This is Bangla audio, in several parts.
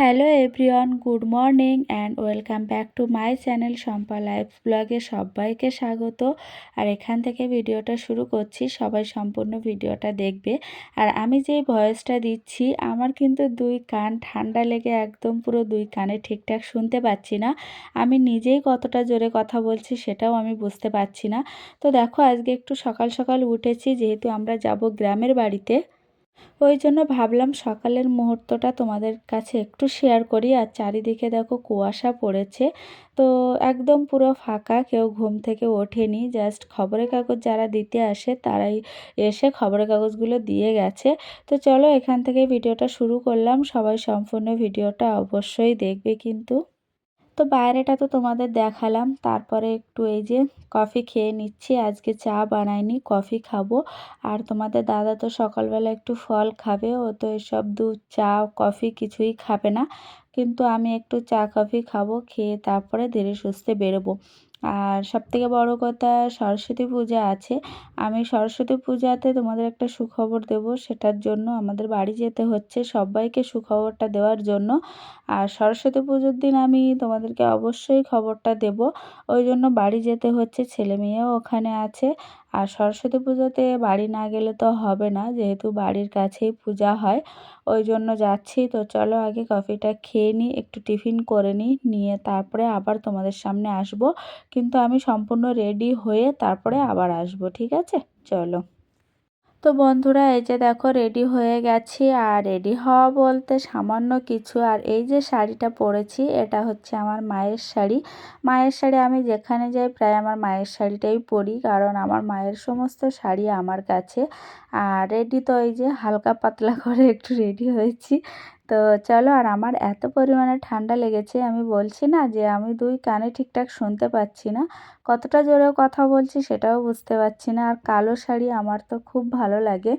Hello everyone, good morning and welcome back to my channel Shampa life ব্লগে সবাইকে স্বাগত। আর এখান থেকে ভিডিওটা শুরু করছি, সবাই সম্পূর্ণ ভিডিওটা দেখবে। আর আমি যে ভয়েসটা দিচ্ছি, আমার কিন্তু দুই কান ঠান্ডা লেগে একদম পুরো দুই কানে ঠিকঠাক শুনতে পাচ্ছি না। আমি নিজেই কতটা জোরে কথা বলছি সেটাও আমি বুঝতে পারছি না। তো দেখো, আজকে একটু সকাল সকাল উঠেছি, যেহেতু আমরা যাব গ্রামের বাড়িতে। ওই জন্য ভাবলাম সকালের মুহূর্তটা তোমাদের কাছে একটু শেয়ার করি। আর চারিদিকে দেখো কুয়াশা পড়েছে, তো একদম পুরো ফাঁকা, কেউ ঘুম থেকে ওঠেনি। জাস্ট খবরের কাগজ যারা দিতে আসে তারাই এসে খবরের কাগজগুলো দিয়ে গেছে। তো চলো এখান থেকে ভিডিওটা শুরু করলাম, সবাই সম্পূর্ণ ভিডিওটা অবশ্যই দেখবে কিন্তু। তো বাইরেটা তো তোমাদের দেখালাম, তারপরে একটু এই যে কফি খেয়ে নিচ্ছি। আজকে চা বানাইনি, কফি খাবো। আর তোমাদের দাদা তো সকালবেলা একটু ফল খাবে, ও তো এসব দুধ চা কফি কিছুই খাবে না। কিন্তু আমি একটু চা কফি খাবো, খেয়ে তারপরে ধীরে সুস্থে বেরোবো। আর সবথেকে বড় কথা, সরস্বতী পূজা আছে। আমি সরস্বতী পূজাতে তোমাদের একটা সুখবর দেব, সেটার জন্য আমাদের বাড়ি যেতে হচ্ছে সবাইকে সুখবরটা দেওয়ার জন্য। আর সরস্বতী পুজোর দিন আমি তোমাদেরকে অবশ্যই খবরটা দেব, ওই জন্য বাড়ি যেতে হচ্ছে, ছেলে মেয়েও ওখানে আছে। আর সরস্বতী পুজোতে বাড়ি না গেলে তো হবে না, যেহেতু বাড়ির কাছেই পূজা হয়, ওই জন্য যাচ্ছি। তো চলো আগে কফিটা খেয়ে নিই, একটু টিফিন করে নিই, নিয়ে তারপরে আবার তোমাদের সামনে আসব। কিন্তু আমি সম্পূর্ণ রেডি হয়ে তারপরে আবার আসব, ঠিক আছে? চলো। তো বন্ধুরা, এই যে দেখো রেডি হয়ে গেছি। আর রেডি হওয়া বলতে সামান্য কিছু, আর এই যে শাড়িটা পরেছি এটা হচ্ছে আমার মায়ের শাড়ি। মায়ের শাড়ি আমি যেখানে যাই প্রায় আমার মায়ের শাড়িটাই পরি, কারণ আমার মায়ের সমস্ত শাড়ি আমার কাছে। আর রেডি তো এই যে হালকা পাতলা করে একটু রেডি হয়েছি। তো চলো, আর আমার এত পরিমাণে ঠান্ডা লেগেছে, আমি বলছি না যে আমি দুই কানে ঠিকঠাক শুনতে পাচ্ছি না, কতটা জোরে কথা বলছি সেটাও বুঝতে পারছি না। আর কালো শাড়ি আমার তো খুব ভালো লাগে।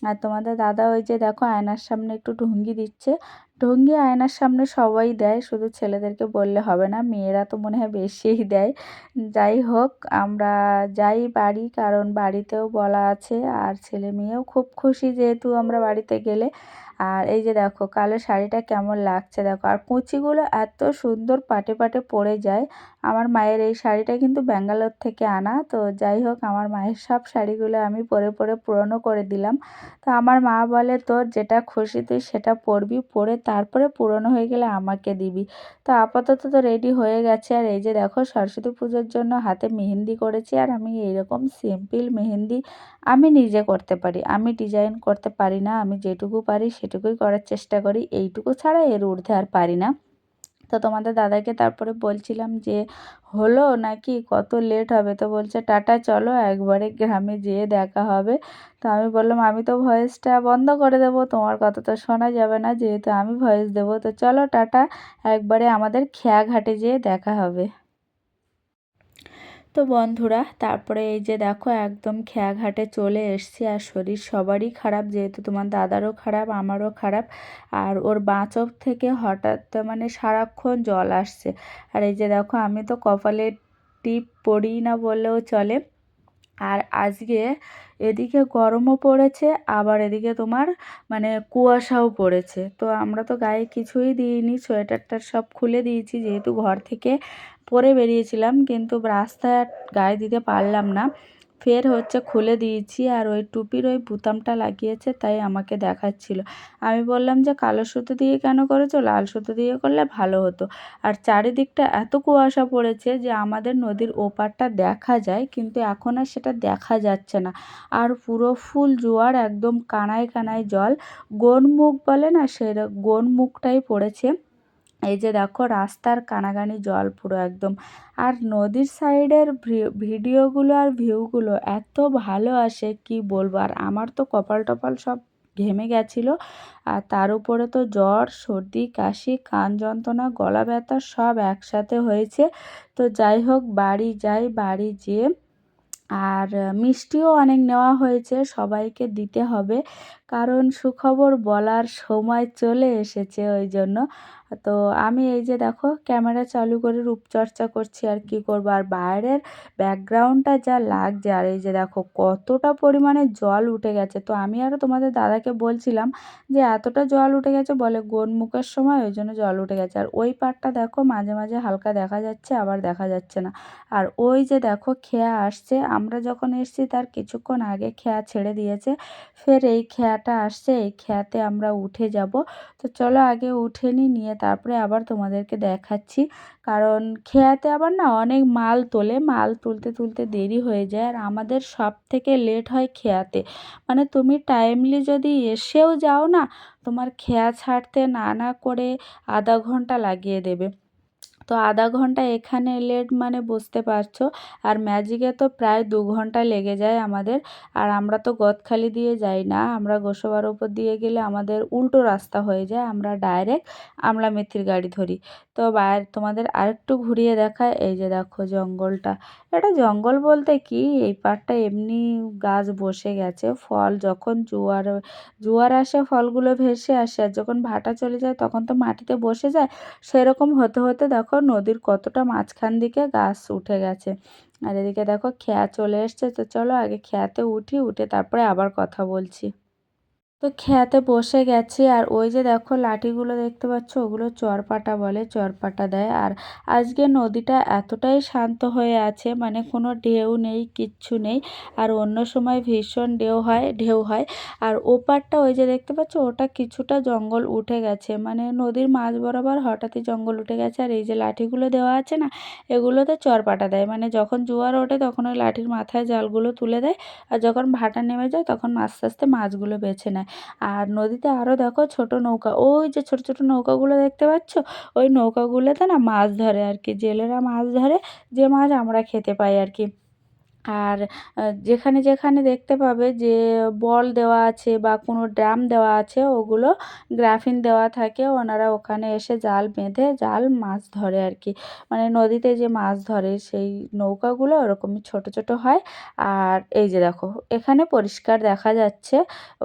আর তোমাদের দাদা ওই যে দেখো আয়নার সামনে একটু ঢুঙ্গি দিচ্ছে। ঢুঙ্গি আয়নার সামনে সবাই দেয়, শুধু ছেলেদেরকে বললে হবে না, মেয়েরা তো মনে হয় বেশিই দেয়। যাই হোক, আমরা যাই বাড়ি, কারণ বাড়িতেও বলা আছে, আর ছেলে মেয়েও খুব খুশি যেহেতু আমরা বাড়িতে গেলে। আর এই যে দেখো কালো শাড়িটা কেমন লাগছে দেখো, আর কুচিগুলো এত সুন্দর পাটে পাটে পড়ে যায়। আমার মায়ের এই শাড়িটা কিন্তু ব্যাঙ্গালোর থেকে আনা। তো যাই হোক, আমার মায়ের সব শাড়িগুলো আমি পরে পরে পুরনো করে দিলাম। তো আমার মা বলে, তোর যেটা খুশি তুই সেটা পরবি, পরে তারপরে পুরনো হয়ে গেলে আমাকে দিবি। তো আপাতত তো রেডি হয়ে গেছে। আর এই যে দেখো সরস্বতী পুজোর জন্য হাতে মেহেন্দি করেছি। আর আমি এইরকম সিম্পল মেহেন্দি আমি নিজে করতে পারি, আমি ডিজাইন করতে পারি না। আমি যেটুকু পারি সেটুকুই করার চেষ্টা করি, এইটুকু ছাড়া এর ঊর্ধ্বে আর পারি না। তো তোমাদের দাদাকে তারপরে বলছিলাম যে হলো নাকি, কত লেট হবে? তো বলছে টাটা, চলো একবারে গ্রামে যেয়ে দেখা হবে। তো আমি বললাম আমি তো ভয়েসটা বন্ধ করে দেবো, তোমার কথা তো শোনা যাবে না, যেহেতু আমি ভয়েস দেবো। তো চলো টাটা, একবারে আমাদের খেয়াঘাটে যেয়ে দেখা হবে। তো বন্ধুরা, তারপরে এই যে দেখো একদম খেয়াঘাটে চলে এসেছি। আর শরীর সবারই খারাপ, যেহেতু তোমার দাদারও খারাপ, আমারও খারাপ। আর ওর বাঁ চোখ থেকে হঠাৎ মানে সারাক্ষণ জল আসছে। আর এই যে দেখো আমি তো কপালে টিপ পরি না বললেও চলে। আর আজকে এদিকে গরমও পড়েছে, আবার এদিকে তোমার মানে কুয়াশাও পড়েছে। তো আমরা তো গায়ে কিছুই দিইনি, সোয়েটারটা সব খুলে দিয়েছি, যেহেতু ঘর থেকে পরে বেরিয়েছিলাম, কিন্তু রাস্তায় আর গায়ে দিতে পারলাম না। ফের হচ্ছে খুলে দিয়েছি। আর ওই টুপির ওই বোতামটা লাগিয়েছে, তাই আমাকে দেখাচ্ছিল। আমি বললাম যে কালো সুতো দিয়ে কেন করেছো, লাল সুতো দিয়ে করলে ভালো হতো। আর চারিদিকটা এত কুয়াশা পড়েছে যে আমাদের নদীর ওপারটা দেখা যায়, কিন্তু এখন আর সেটা দেখা যাচ্ছে না। আর পুরো ফুল জোয়ার, একদম কানায় কানায় জল, গোনমুখ বলে না, সেরকম গোনমুখটাই পড়েছে। এই যে দেখো রাস্তার কানাকানি জল পুরো একদম। আর নদীর সাইডের ভিডিওগুলো আর ভিউগুলো এত ভালো আসে কি বলবো। আর আমার তো কপাল টপাল সব ঘেমে গেছিলো। আর তার উপরে তো জ্বর, সর্দি, কাশি, কান যন্ত্রণা, গলা ব্যথা সব একসাথে হয়েছে। তো যাই হোক, বাড়ি যাই, বাড়ি যেয়ে আর মিষ্টিও অনেক নেওয়া হয়েছে, সবাইকে দিতে হবে, কারণ সুখবর বলার সময় চলে এসেছে ওই জন্য। তো আমি এই যে দেখো ক্যামেরা চালু করে রূপচর্চা করছি, আর কি করব, আর বাইরের ব্যাকগ্রাউন্ডটা যা লাগছে, আর এই যে দেখো কতটা পরিমাণে জল উঠে গেছে। তো আমি আরও তোমাদের দাদাকে বলছিলাম যে এতটা জল উঠে গেছে, বলে গোনমুখের সময় ওই জন্য জল উঠে গেছে। আর ওই পাড়টা দেখো মাঝে মাঝে হালকা দেখা যাচ্ছে, আবার দেখা যাচ্ছে না। আর ওই যে দেখো খেয়া আসছে, আমরা যখন এসেছি তার কিছুক্ষণ আগে খেয়া ছেড়ে দিয়েছে, ফের এই খেয়াটা আসছে, এই খেয়াতে আমরা উঠে যাব। তো চলো আগে উঠে নিয়ে তারপরে আবার তোমাদেরকে দেখাচ্ছি। কারণ খেয়াতে আবার না অনেক মাল তোলে, মাল তুলতে তুলতে দেরি হয়ে যায়, আর আমাদের সব থেকে লেট হয় খেয়াতে। মানে তুমি টাইমলি যদি এসেও যাও না, তোমার খেয়া ছাড়তে না না করে আধা ঘন্টা লাগিয়ে দেবে। তো আধা ঘন্টা এখানে লেট মানে বুঝতে পারছো। আর ম্যাজিকে তো প্রায় 2 ঘন্টা লেগে যায় আমাদের। আর আমরা তো গদখালি দিয়ে যাই না, আমরা গোসাবার উপর দিয়ে গেলে আমাদের উল্টো রাস্তা হয়ে যায়, আমরা ডাইরেক্ট আমলা মেথির গাড়ি ধরি। তো বাইরে তোমাদের আরেকটু ঘুরিয়ে দেখায়, এই যে দেখো জঙ্গলটা। এটা জঙ্গল বলতে কি, এই পাড়টা এমনি গাছ বসে গেছে, ফল যখন জোয়ার জোয়ার আসে ফলগুলো ভেসে আসে, আর যখন ভাটা চলে যায় তখন তো মাটিতে বসে যায়। সেরকম হতে হতে দেখো নদীর কতটা মাঝখান দিকে গাছ উঠে গেছে। আর এদিকে দেখো খেয়া চলে এসছে। তো চলো আগে খেয়াতে উঠি, উঠে তারপরে আবার কথা বলছি। তো খেয়াতে বসে গেছি, আর ওই যে দেখো লাঠিগুলো দেখতে পাচ্ছ, ওগুলো চরপাটা বলে, চরপাটা দেয়। আর আজকে নদীটা এতটাই শান্ত হয়ে আছে, মানে কোনো ঢেউ নেই, কিচ্ছু নেই। আর অন্য সময় ভীষণ ঢেউ হয়। আর ওপারটা ওই যে দেখতে পাচ্ছ, ওটা কিছুটা জঙ্গল উঠে গেছে, মানে নদীর মাঝ বরাবর হঠাৎই জঙ্গল উঠে গেছে। আর এই যে লাঠিগুলো দেওয়া আছে না, এগুলোতে চরপাটা দেয়, মানে যখন জোয়ার ওঠে তখন ওই লাঠির মাথায় জালগুলো তুলে দেয়, আর যখন ভাটা নেমে যায় তখন আস্তে আস্তে মাছগুলো বেছে নেয়। আর নদীতে আরও দেখো ছোট নৌকা, ওই যে ছোট ছোট নৌকাগুলো দেখতে পাচ্ছ, ওই নৌকাগুলোতে না মাছ ধরে আর কি, জেলেরা মাছ ধরে, যে মাছ আমরা খেতে পাই আর কি। আর যেখানে যেখানে দেখতে পাবে যে বল দেওয়া আছে বা কোনো ড্রাম দেওয়া আছে, ওগুলো গ্রাফিন দেওয়া থাকে, ওনারা ওখানে এসে জাল বেঁধে মাছ ধরে আর কি। মানে নদীতে যে মাছ ধরে সেই নৌকাগুলো ওরকমই ছোট ছোট হয়। আর এই যে দেখো এখানে পরিষ্কার দেখা যাচ্ছে,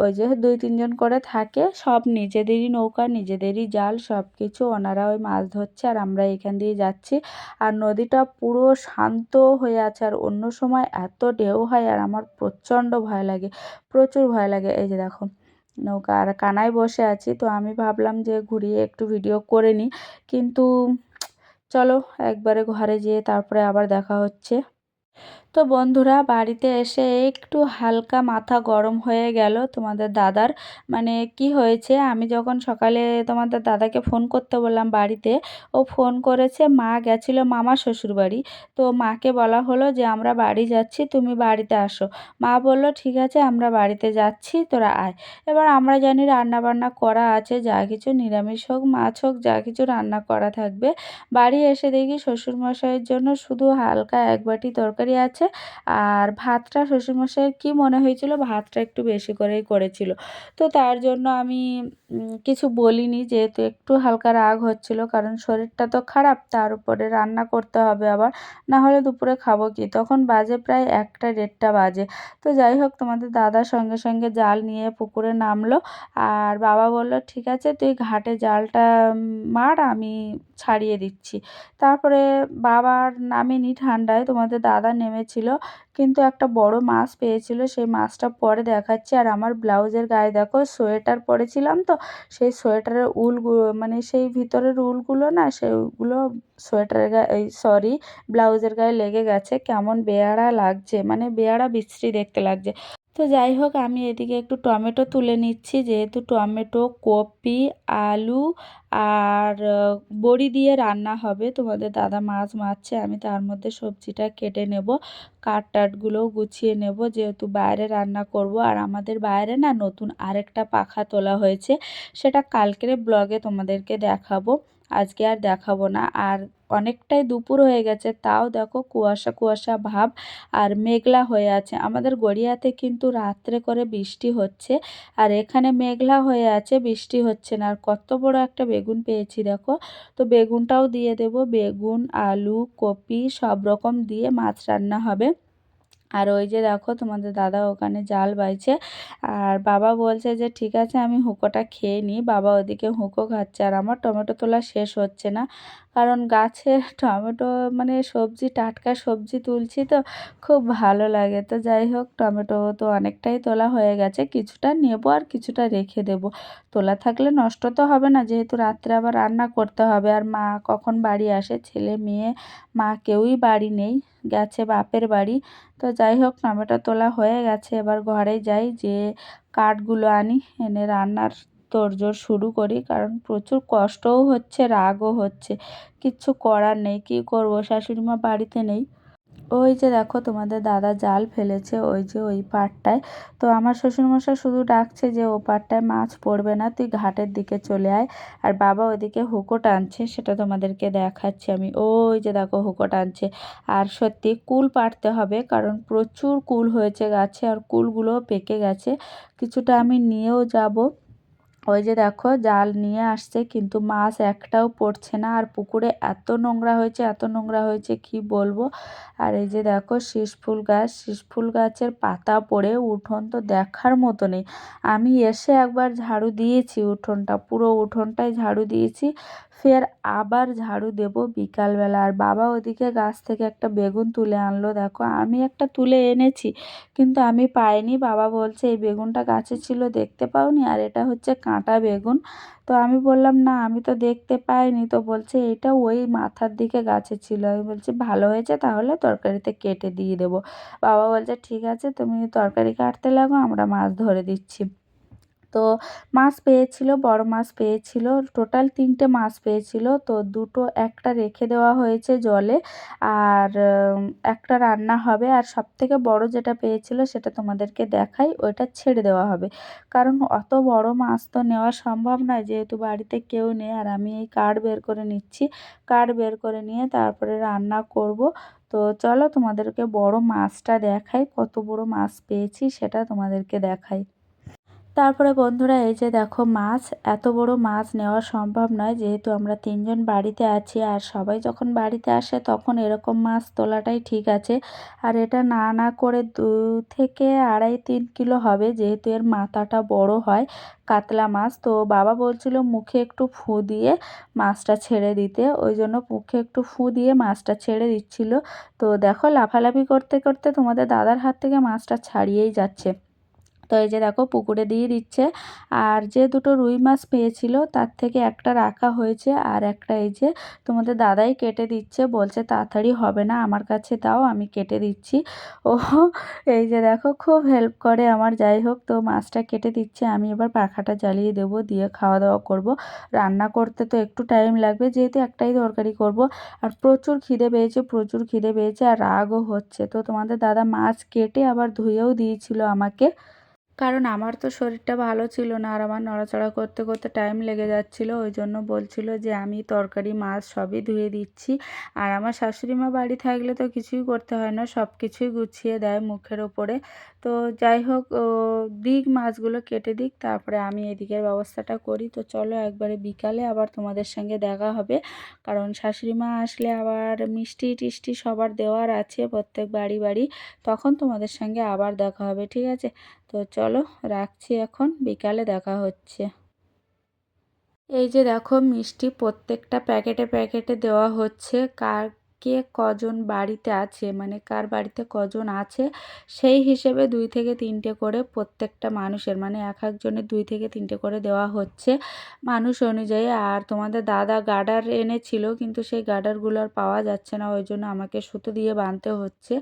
ওই যে 2-3 জন করে থাকে, সব নিজেদেরই নৌকা, নিজেদেরই জাল, সব কিছু ওনারা ওই মাছ ধরছে, আর আমরা এখান দিয়ে যাচ্ছি। আর নদীটা পুরো শান্ত হয়ে আছে, আর অন্য সময় এত ঢেউ হয়, আর আমার প্রচণ্ড ভয় লাগে, প্রচুর ভয় লাগে। এই যে দেখো নৌকা, আর কানায় বসে আছি, তো আমি ভাবলাম যে ঘুরিয়ে একটু ভিডিও করে নিই, কিন্তু চলো একবারে ঘরে যেয়ে তারপরে আবার দেখা হচ্ছে। তো বন্ধুরা বাড়িতে এসে একটু হালকা মাথা গরম হয়ে গেল তোমাদের দাদার। মানে কি হয়েছে, আমি যখন সকালে তোমাদের দাদাকে ফোন করতে বললাম বাড়িতে, ও ফোন করেছে, মা গেছিল মামা শ্বশুর বাড়ি। তো মাকে বলা হলো যে আমরা বাড়ি যাচ্ছি, তুমি বাড়িতে আসো। মা বলল ঠিক আছে আমরা বাড়িতে যাচ্ছি, তোরা আয়। এবার আমরা জানি রান্না বান্না করা আছে, যা কিছু নিরামিষ হোক মাছ হোক যা কিছু রান্না করা থাকবে। বাড়ি এসে দেখি শ্বশুরমশাইয়ের জন্য শুধু হালকা এক বাটি তরকারি আছে, আর ভাতটা শ্বশুরমশাইয়ের কি মনে হয়েছিল ভাতটা একটু বেশি করেই করেছিল। তো তার জন্য আমি কিছু বলিনি, যেহেতু একটু হালকা রাগ হচ্ছিল, কারণ শরীরটা তো খারাপ, তার উপরে রান্না করতে হবে আবার, না হলে দুপুরে খাবো কি। তখন বাজে প্রায় 1টা 1:30 বাজে। তো যাই হোক তোমাদের দাদার সঙ্গে সঙ্গে জাল নিয়ে পুকুরে নামলো, আর বাবা বলল ঠিক আছে তুই ঘাটে জালটা মার, আমি ছাড়িয়ে দিচ্ছি। তারপরে বাবার নামেনি ঠান্ডায়, তোমাদের দাদা নেমেছিল, কিন্তু একটা বড় মাছ পেয়েছিল, সেই মাছটা পরে দেখাচ্ছি। আর আমার ব্লাউজের গায়ে দেখো সোয়েটার পরেছিলাম, তো সেই সোয়েটারের উলগুলো, মানে সেই ভিতরের উলগুলো না, সেগুলো সোয়েটারের গায়ে, এই সরি, ব্লাউজের গায়ে লেগে গেছে, কেমন বেয়াড়া লাগছে, মানে বেয়াড়া বিশ্রী দেখতে লাগছে। তো যাই হোক আমি এদিকে একটু টমেটো তুলে নিচ্ছি, যেহেতু টমেটো, কপি, আলু আর বড়ি দিয়ে রান্না হবে। তোমাদের দাদা মাছ মারছে, আমি তার মধ্যে সবজিটা কেটে নেব, কাঠ টাঠগুলোও গুছিয়ে নেব, যেহেতু বাইরে রান্না করব। আর আমাদের বাইরে না নতুন আরেকটা পাখা তোলা হয়েছে, সেটা কালকের ব্লগে তোমাদেরকে দেখাবো, আজকে আর দেখাবো না। আর অনেকটাই দুপুর হয়ে গেছে, তাও দেখো কুয়াশা কুয়াশা ভাব, আর মেঘলা হয়ে আছে। আমাদের গড়িয়াতে কিন্তু রাত্রে করে বৃষ্টি হচ্ছে, আর এখানে মেঘলা হয়ে আছে, বৃষ্টি হচ্ছে না। আর কত বড় একটা বেগুন পেয়েছি দেখো, তো বেগুনটাও দিয়ে দেব, বেগুন, আলু, কপি সব রকম দিয়ে মাছ রান্না হবে। আর ওই যে দেখো তোমাদের দাদা ওখানে জাল বাইছে, আর বাবা বলছে যে ঠিক আছে আমি হুঁকোটা খেয়ে নিই। বাবা ওদিকে হুঁকো খাচ্ছে, আর আমার টমেটো তোলা শেষ হচ্ছে না, কারণ গাছে টমেটো মানে সবজি, টাটকা সবজি তুলছি তো খুব ভালো লাগে। তো যাই হোক, টমেটো তো অনেকটাই তোলা হয়ে গেছে, কিছুটা নেবো আর কিছুটা রেখে দেবো। তোলা থাকলে নষ্ট তো হবে না, যেহেতু রাত্রে আবার রান্না করতে হবে। আর মা কখন বাড়ি আসে, ছেলে মেয়ে মা কেউই বাড়ি নেই, গেছে বাপের বাড়ি। তো যাই হোক, টমেটো তোলা হয়ে গেছে, এবার ঘরে যাই, যে কাঠগুলো আনি, এনে রান্নার তোড়জোড় শুরু করি। কারণ প্রচুর কষ্টও হচ্ছে, রাগও হচ্ছে, কিচ্ছু করার নেই, কী করবো, শাশুড়ি মা বাড়িতে নেই। ওই যে দেখো তোমাদের দাদা জাল ফেলেছে, ওই যে ওই পাড়টায়। তো আমার শ্বশুরমশাই শুধু ডাকছে যে ও পাড়টায় মাছ পড়বে না, তুই ঘাটের দিকে চলে আয়। আর বাবা ওইদিকে হুঁকো টানছে, সেটা তোমাদেরকে দেখাচ্ছি আমি। ওই যে দেখো হুঁকো টানছে। আর সত্যি কুল পাড়তে হবে, কারণ প্রচুর কুল হয়েছে গাছে, আর কুলগুলোও পেকে গেছে। কিছুটা আমি নিয়েও যাব। ওই যে দেখো জাল নিয়ে আসছে, কিন্তু মাছ একটাও পড়ছে না। আর পুকুরে এত নোংরা হয়েছে, এত নোংরা হয়েছে কি বলবো। আর এই যে দেখো শিশফুল গাছ, শিশফুল গাছের পাতা পড়ে উঠোন তো দেখার মতো নেই। আমি এসে একবার ঝাড়ু দিয়েছি উঠোনটা, পুরো উঠোনটাই ঝাড়ু দিয়েছি, ফের আবার ঝাড়ু দেব বিকালবেলা। আর বাবা ওদিকে গাছ থেকে একটা বেগুন তুলে আনলো, দেখো আমি একটা তুলে এনেছি কিন্তু আমি পাইনি। বাবা বলছে এই বেগুনটা গাছে ছিল, দেখতে পাওনি, আর এটা হচ্ছে কাঁটা বেগুন। তো আমি বললাম না, আমি তো দেখতে পাইনি। তো বলছে এটা ওই মাথার দিকে গাছে ছিল। আমি বলছি ভালো হয়েছে, তাহলে তরকারিতে কেটে দিয়ে দেবো। বাবা বলছে ঠিক আছে, তুমি তরকারি কাটতে লাগো, আমরা মাছ ধরে দিচ্ছি। তো মাছ পেয়েছিল, বড় মাছ পেয়েছিল, টোটাল 3টে মাছ পেয়েছিল। তো দুটো, একটা রেখে দেওয়া হয়েছে জলে, আর একটা রান্না হবে। আর সবথেকে বড় যেটা পেয়েছিল সেটা তোমাদেরকে দেখাই, ওইটা ছেড়ে দেওয়া হবে। কারণ অত বড় মাছ তো নেওয়া সম্ভব নয়, যেহেতু বাড়িতে কেউ নেই। আর আমি এই কাঠ বের করে নিচ্ছি, কাঠ বের করে নিয়ে তারপরে রান্না করব। তো চলো তোমাদেরকে বড় মাছটা দেখাই, কত বড় মাছ পেয়েছি সেটা তোমাদেরকে দেখাই। তারপরে বন্ধুরা এই যে দেখো মাছ, এত বড় মাছ নেওয়া সম্ভব নয়, যেহেতু আমরা 3জন বাড়িতে আছি। আর সবাই যখন বাড়িতে আসে তখন এরকম মাছ তোলাটাই ঠিক আছে। আর এটা না না করে 2 থেকে 2.5-3 কিলো হবে, যেহেতু এর মাথাটা বড় হয়, কাতলা মাছ। তো বাবা বলছিল মুখে একটু ফু দিয়ে মাছটা ছেড়ে দিতে, ওই জন্য মুখে একটু ফু দিয়ে মাছটা ছেড়ে দিচ্ছিল। তো দেখো লাফালাফি করতে করতে তোমাদের দাদার হাত থেকে মাছটা ছাড়িয়েই যাচ্ছে। তো এই যে দেখো পুকুরে দিয়ে দিচ্ছে। আর যে দুটো রুই মাছ পেয়েছিল তার থেকে একটা রাখা হয়েছে, আর একটা এই যে তোমাদের দাদাই কেটে দিচ্ছে, বলছে তাড়াতাড়ি হবে না, আমার কাছে দাও, আমি কেটে দিচ্ছি। ও এই যে দেখো খুব হেল্প করে আমার। যাই হোক, তো মাছটা কেটে দিচ্ছে, আমি এবার পাখাটা জ্বালিয়ে দেবো, দিয়ে খাওয়া দাওয়া করব। রান্না করতে তো একটু টাইম লাগবে, যেহেতু একটাই তরকারি করব। আর প্রচুর খিদে পেয়েছে, প্রচুর খিদে পেয়েছে, আর রাগও হচ্ছে। তো তোমাদের দাদা মাছ কেটে আবার ধুয়েও দিয়েছিল আমাকে, কারণ আমার তো শরীরটা ভালো ছিল না, আর আমার নড়াচড়া করতে করতে টাইম লেগে যাচ্ছিল। ওই জন্য বলছিল যে আমি তরকারি মাছ সবই ধুয়ে দিচ্ছি। আর আমার শাশুড়ি মা বাড়ি থাকলে তো কিছুই করতে হয় না, সব কিছুই গুছিয়ে দেয় মুখের ওপরে। তো যাই হোক, দিক মাছগুলো কেটে দিক, তারপরে আমি এদিকের ব্যবস্থাটা করি। তো চলো একবারে বিকালে আবার তোমাদের সঙ্গে দেখা হবে, কারণ শাশুড়ি মা আসলে আবার মিষ্টি টিষ্টি সবার দেওয়ার আছে প্রত্যেক বাড়ি বাড়ি, তখন তোমাদের সঙ্গে আবার দেখা হবে, ঠিক আছে? তো চলো রাখছি, এখন বিকালে দেখা হচ্ছে। এই যে দেখো মিষ্টি প্রত্যেকটা প্যাকেটে প্যাকেটে দেওয়া হচ্ছে, কার কে কজন বাড়িতে আছে, মানে কার বাড়িতে কজন আছে সেই হিসেবে 2 থেকে 3টে করে প্রত্যেকটা মানুষের, মানে এক একজনের 2 থেকে 3টে করে দেওয়া হচ্ছে মানুষ অনুযায়ী। আর তোমাদের দাদা গার্ডার এনেছিল, কিন্তু সেই গার্ডারগুলো আর পাওয়া যাচ্ছে না, ওই জন্য আমাকে সুতো দিয়ে বাঁধতে হচ্ছে।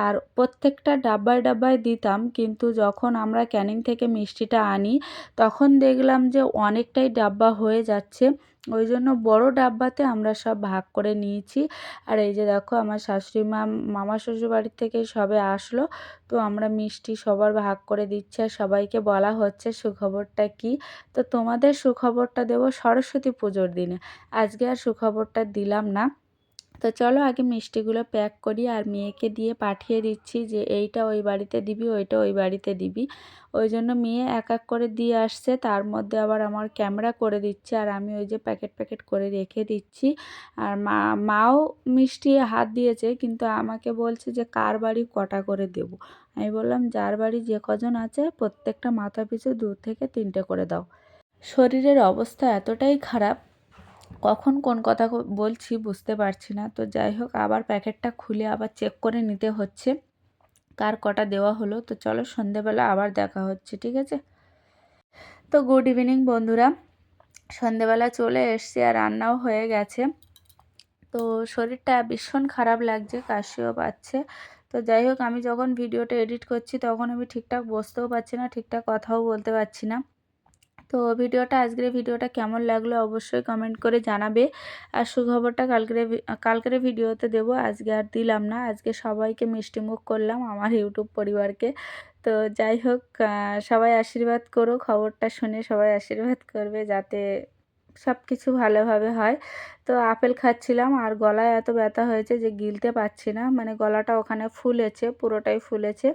আর প্রত্যেকটা ডাব্বায় ডাব্বায় দিতাম, কিন্তু যখন আমরা ক্যানিং থেকে মিষ্টিটা আনি তখন দেখলাম যে অনেকটাই ডাব্বা হয়ে যাচ্ছে, ওই জন্য বড় ডাব্বাতে আমরা সব ভাগ করে নিয়েছি। আর এই যে দেখো আমার শাশুড়ি মা মামা শ্বশুর বাড়ির থেকে সবে আসলো, তো আমরা মিষ্টি সবার ভাগ করে দিচ্ছি, আর সবাইকে বলা হচ্ছে সুখবরটা কি। তো তোমাদের সুখবরটা দেবো সরস্বতী পুজোর দিনে, আজকে আর সুখবরটা দিলাম না। তো চলো আগে মিষ্টিগুলো প্যাক করি, আর মেয়েকে দিয়ে পাঠিয়ে দিচ্ছি যে এইটা ওই বাড়িতে দিবি, ওইটা ওই বাড়িতে দিবি। ওই জন্য মেয়ে এক এক করে দিয়ে আসছে, তার মধ্যে আবার আমার ক্যামেরা করে দিচ্ছে, আর আমি ওই যে প্যাকেট প্যাকেট করে রেখে দিচ্ছি। আর মাও মিষ্টি হাত দিয়েছে, কিন্তু আমাকে বলছে যে কার বাড়ি কটা করে দেব। আমি বললাম যার বাড়ি যে কজন আছে প্রত্যেকটা মাথা পিছু 2 থেকে 3টে করে দাও। শরীরের অবস্থা এতটাই খারাপ, কখন কোন কথা বলছি বুঝতে পারছি না। তো যাই হোক, আবার প্যাকেটটা খুলে আবার চেক করে নিতে হচ্ছে কার কটা দেওয়া হলো। তো চলো সন্ধেবেলা আবার দেখা হচ্ছে, ঠিক আছে? তো গুড ইভিনিং বন্ধুরা, সন্ধেবেলা চলে এসছি আর রান্নাও হয়ে গেছে। তো শরীরটা ভীষণ খারাপ লাগছে, কাশিও পাচ্ছে। তো যাই হোক, আমি যখন ভিডিওটা এডিট করছি তখন আমি ঠিকঠাক বসতেও পারছি না, ঠিকঠাক কথাও বলতে পারছি না। তো আজকের ভিডিওটা কেমন লাগলো অবশ্যই কমেন্ট করে জানাবে। আর সুখবরটা কালকের ভিডিওতে দেবো, আজকে আর দিলাম না। আজকে সবাইকে মিষ্টিমুখ করলাম, আমার ইউটিউব পরিবারকে। তো যাই হোক, সবাই আশীর্বাদ করো, খবরটা শুনে সবাই আশীর্বাদ করবে যাতে সব কিছু ভালোভাবে হয়। তো আপেল খাচ্ছিলাম, আর গলায় এত ব্যথা হয়েছে যে গিলতে পারছি না, মানে গলাটা ওখানে ফুলেছে, পুরোটাই ফুলেছে।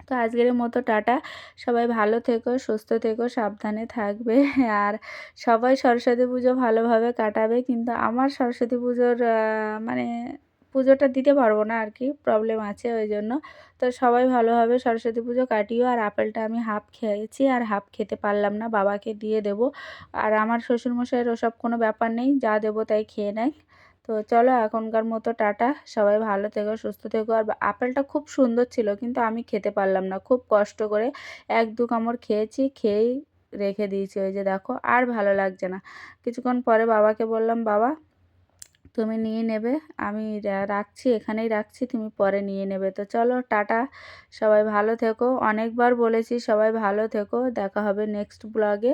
তো আজকের মতো টাটা। সবাই ভালো থেকো, সুস্থ থেকো, সাবধানে থাকবে। আর সবাই সরস্বতী পুজো ভালোভাবে কাটাবে, কিন্তু আমার সরস্বতী পুজোর মানে পুজোটা দিতে পারবো না আর কি, প্রবলেম আছে ওই জন্য। তো সবাই ভালোভাবে সরস্বতী পুজো কাটিও। আর আপেলটা আমি হাফ খেয়েছি, আর হাফ খেতে পারলাম না, বাবাকে দিয়ে দেবো। আর আমার শ্বশুরমশাইয়ের ওসব কোনো ব্যাপার নেই, যা দেবো তাই খেয়ে নেয়। তো চলো এখনকার মতো টাটা, সবাই ভালো থেকো, সুস্থ থেকো। আর আপেলটা খুব সুন্দর ছিল, কিন্তু আমি খেতে পারলাম না, খুব কষ্ট করে 1-2 কামড় খেয়েছি, খেয়েই রেখে দিয়েছি। ওই যে দেখো, আর ভালো লাগছে না। কিছুক্ষণ পরে বাবাকে বললাম, বাবা তুমি নিয়ে নেবে, আমি রাখছি, এখানেই রাখছি, তুমি পরে নিয়ে নেবে। তো চলো টাটা, সবাই ভালো থেকো। অনেকবার বলেছি সবাই ভালো থেকো, দেখা হবে নেক্সট ব্লগে।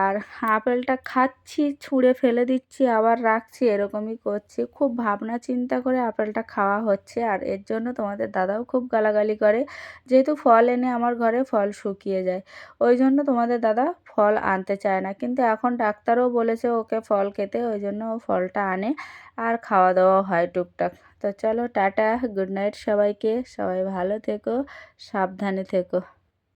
আর আপেলটা খাচ্ছি, ছুঁড়ে ফেলে দিচ্ছি, আবার রাখছি, এরকমই করছি। খুব ভাবনা চিন্তা করে আপেলটা খাওয়া হচ্ছে, আর এর জন্য তোমাদের দাদাও খুব গালাগালি করে, যেহেতু ফল এনে আমার ঘরে ফল শুকিয়ে যায়, ওই জন্য তোমাদের দাদা ফল আনতে চায় না। কিন্তু এখন ডাক্তারও বলেছে ওকে ফল খেতে, ওই জন্য ও ফলটা আনে, আর খাওয়া দাওয়া হয় টুকটাক। তো চলো টাটা, গুড নাইট সবাইকে, সবাই ভালো থেকো, সাবধানে থেকো।